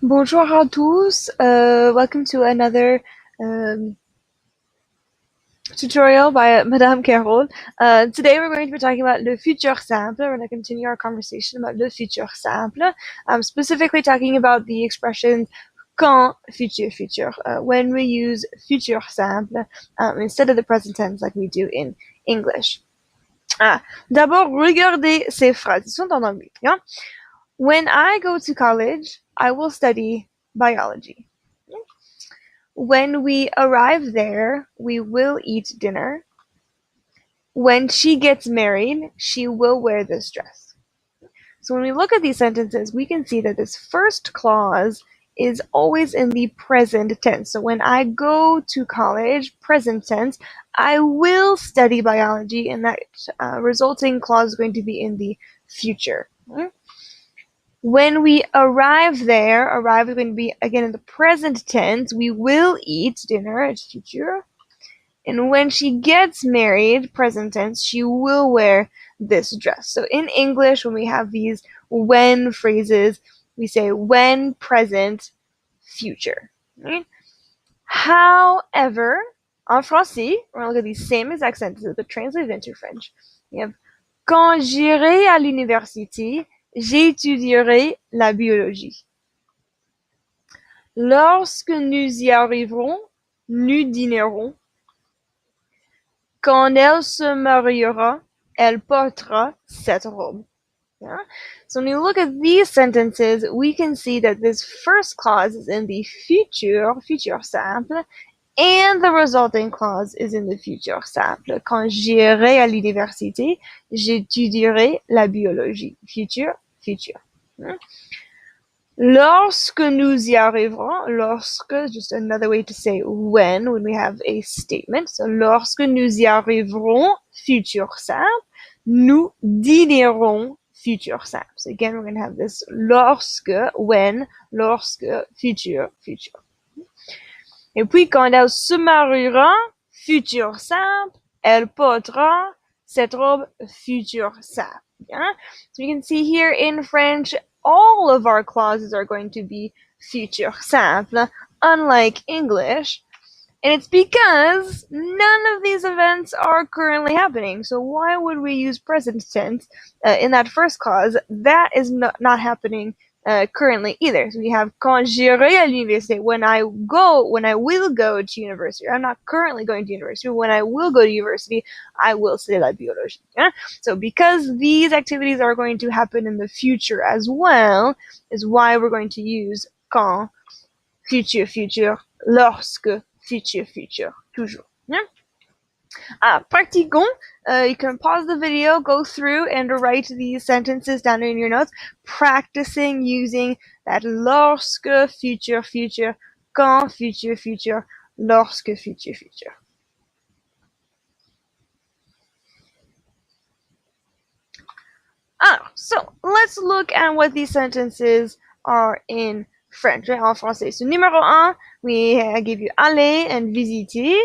Bonjour à tous. Welcome to another um, tutorial by Madame Carole. Today we're going to be talking about le futur simple. We're going to continue our conversation about le futur simple. I'm specifically talking about the expression quand futur, when we use futur simple instead of the present tense like we do in English. D'abord, regardez ces phrases. Ils sont en anglais. Yeah? When I go to college, I will study biology. When we arrive there, we will eat dinner. When she gets married, she will wear this dress. So when we look at these sentences, we can see that this first clause is always in the present tense. So when I go to college, present tense, I will study biology, and that resulting clause is going to be in the future. When we arrive there, arrive is going to be again in the present tense. We will eat dinner, it's future. And when she gets married, present tense, she will wear this dress. So in English, when we have these when phrases, we say when, present, future. Right? However, en français, we're going to look at these same exact sentences, but translated into French. We have quand j'irai à l'université, j'étudierai la biologie. Lorsque nous y arriverons, nous dînerons. Quand elle se mariera, elle portera cette robe. Yeah? So when you look at these sentences, we can see that this first clause is in the futur simple, and the resulting clause is in the futur simple. Quand j'irai à l'université, j'étudierai la biologie. Futur. Yeah? Lorsque nous y arriverons, lorsque, just another way to say when we have a statement. So, lorsque nous y arriverons, futur simple, nous dînerons, futur simple. So again, we're going to have this lorsque, when, lorsque, futur. Et puis, quand elle se mariera, futur simple, elle portera cette robe, futur simple. Yeah? So you can see here in French, all of our clauses are going to be futur simple, unlike English. And it's because none of these events are currently happening. So why would we use present tense in that first clause? That is not happening currently either. So we have quand j'irai à l'université, when I will go to university. I'm not currently going to university. When I will go to university, I will study la biologie. Yeah? So because these activities are going to happen in the future as well, is why we're going to use quand, futur, lorsque, futur, toujours. Yeah? Pratiquons. You can pause the video, go through, and write these sentences down in your notes, practicing using that lorsque, futur, quand, futur, lorsque, futur. So let's look at what these sentences are in French, right? En français. So numéro 1, I give you aller and visiter.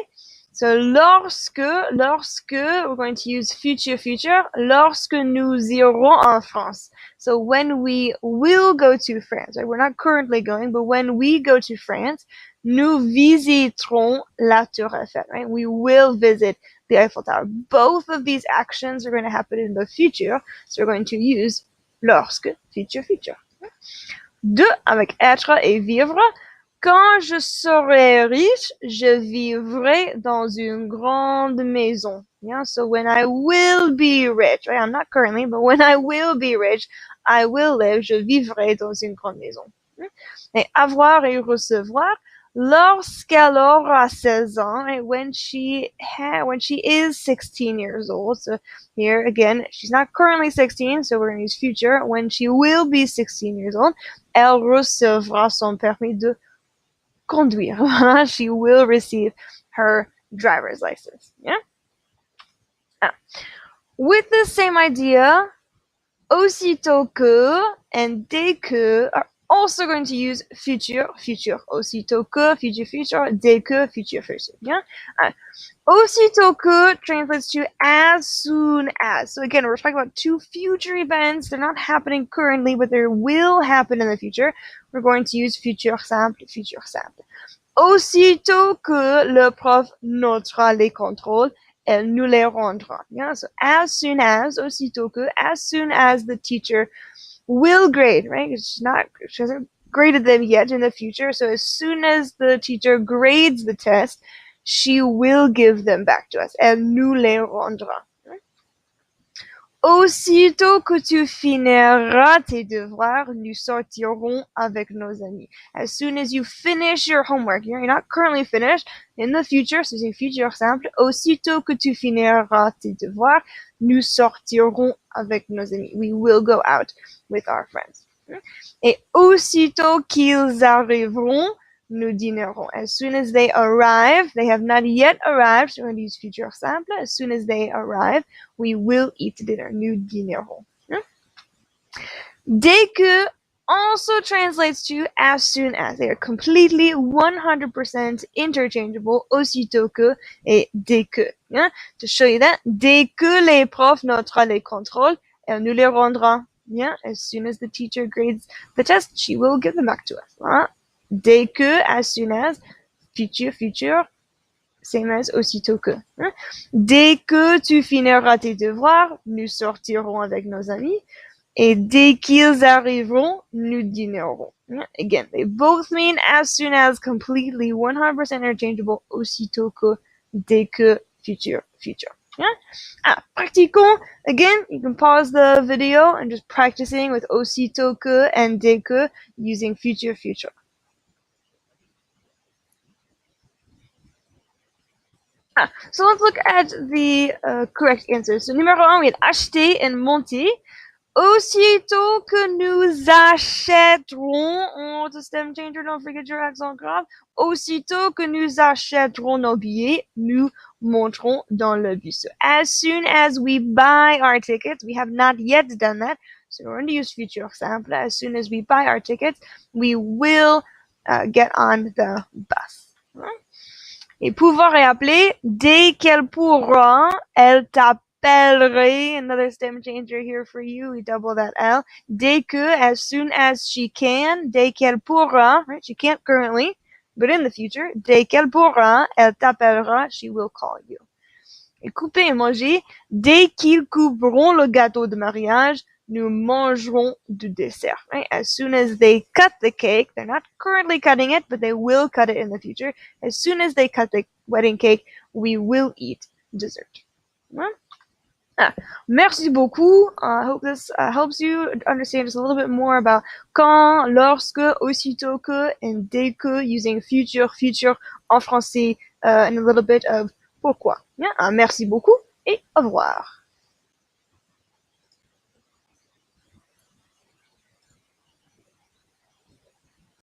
So lorsque, we're going to use futur, lorsque nous irons en France. So when we will go to France, right? We're not currently going, but when we go to France, nous visiterons la Tour Eiffel, right? We will visit the Eiffel Tower. Both of these actions are going to happen in the future, so we're going to use lorsque, futur. 2, avec être et vivre. Quand je serai riche, je vivrai dans une grande maison. Yeah, so when I will be rich, right? I'm not currently, but when I will be rich, I will live, je vivrai dans une grande maison. Et avoir et recevoir, lorsqu'elle aura 16 ans, right? when she is 16 years old. So here again, she's not currently 16, so we're going to use future. When she will be 16 years old, elle recevra son permis de conduire. She will receive her driver's license. Yeah. With the same idea, aussitôt que and dès que also going to use future, future. Aussitôt que, future, future. Dès que, future, future. Yeah? Aussitôt que translates to as soon as. So again, we're talking about two future events. They're not happening currently, but they will happen in the future. We're going to use futur simple, futur simple. Aussitôt que le prof notera les contrôles, elle nous les rendra. Yeah? So as soon as, aussitôt que, as soon as the teacher will grade, right? She hasn't graded them yet in the future. So as soon as the teacher grades the test, she will give them back to us. Elle nous les rendra. Aussitôt que tu finiras tes devoirs, nous sortirons avec nos amis. As soon as you finish your homework, you're not currently finished, in the future, c'est un futur simple. Aussitôt que tu finiras tes devoirs, nous sortirons avec nos amis. We will go out with our friends. Et aussitôt qu'ils arriveront, nous dînerons. As soon as they arrive, they have not yet arrived, so we're going to use future simple. As soon as they arrive, we will eat dinner. Nous dînerons. Dès que also translates to as soon as. They are completely 100% interchangeable. Aussitôt que et dès que. Yeah? To show you that, dès que les profs notera les contrôles, elle nous les rendra. Yeah? As soon as the teacher grades the test, she will give them back to us. Huh? Dès que, as soon as, future, future, same as aussitôt que. Hein? Dès que tu finiras tes devoirs, nous sortirons avec nos amis. Et dès qu'ils arriveront, nous dînerons. Again, they both mean as soon as, completely 100% interchangeable, aussitôt que, dès que, future, future. Yeah? Practicons. Again, you can pause the video and just practicing with aussitôt que and dès que using future, future. So let's look at the correct answers. So numéro 1, we had acheter and monter. Aussitôt que nous achèterons, oh, the stem changer, don't forget your accent grave. Aussitôt que nous achèterons nos billets, nous monterons dans le bus. So as soon as we buy our tickets, we have not yet done that. So we're going to use future simple. As soon as we buy our tickets, we will get on the bus. Et pouvoir et appeler, dès qu'elle pourra, elle t'appellerait. Another stem changer here for you. We double that L. Dès que, as soon as she can, dès qu'elle pourra, right? She can't currently, but in the future, dès qu'elle pourra, elle t'appellera. She will call you. Et couper et manger, dès qu'ils couperont le gâteau de mariage, nous mangerons du dessert. Right? As soon as they cut the cake, they're not currently cutting it, but they will cut it in the future. As soon as they cut the wedding cake, we will eat dessert. Merci beaucoup. I hope this helps you understand just a little bit more about quand, lorsque, aussitôt que, and dès que, using future, future en français, and a little bit of pourquoi. Merci beaucoup et au revoir.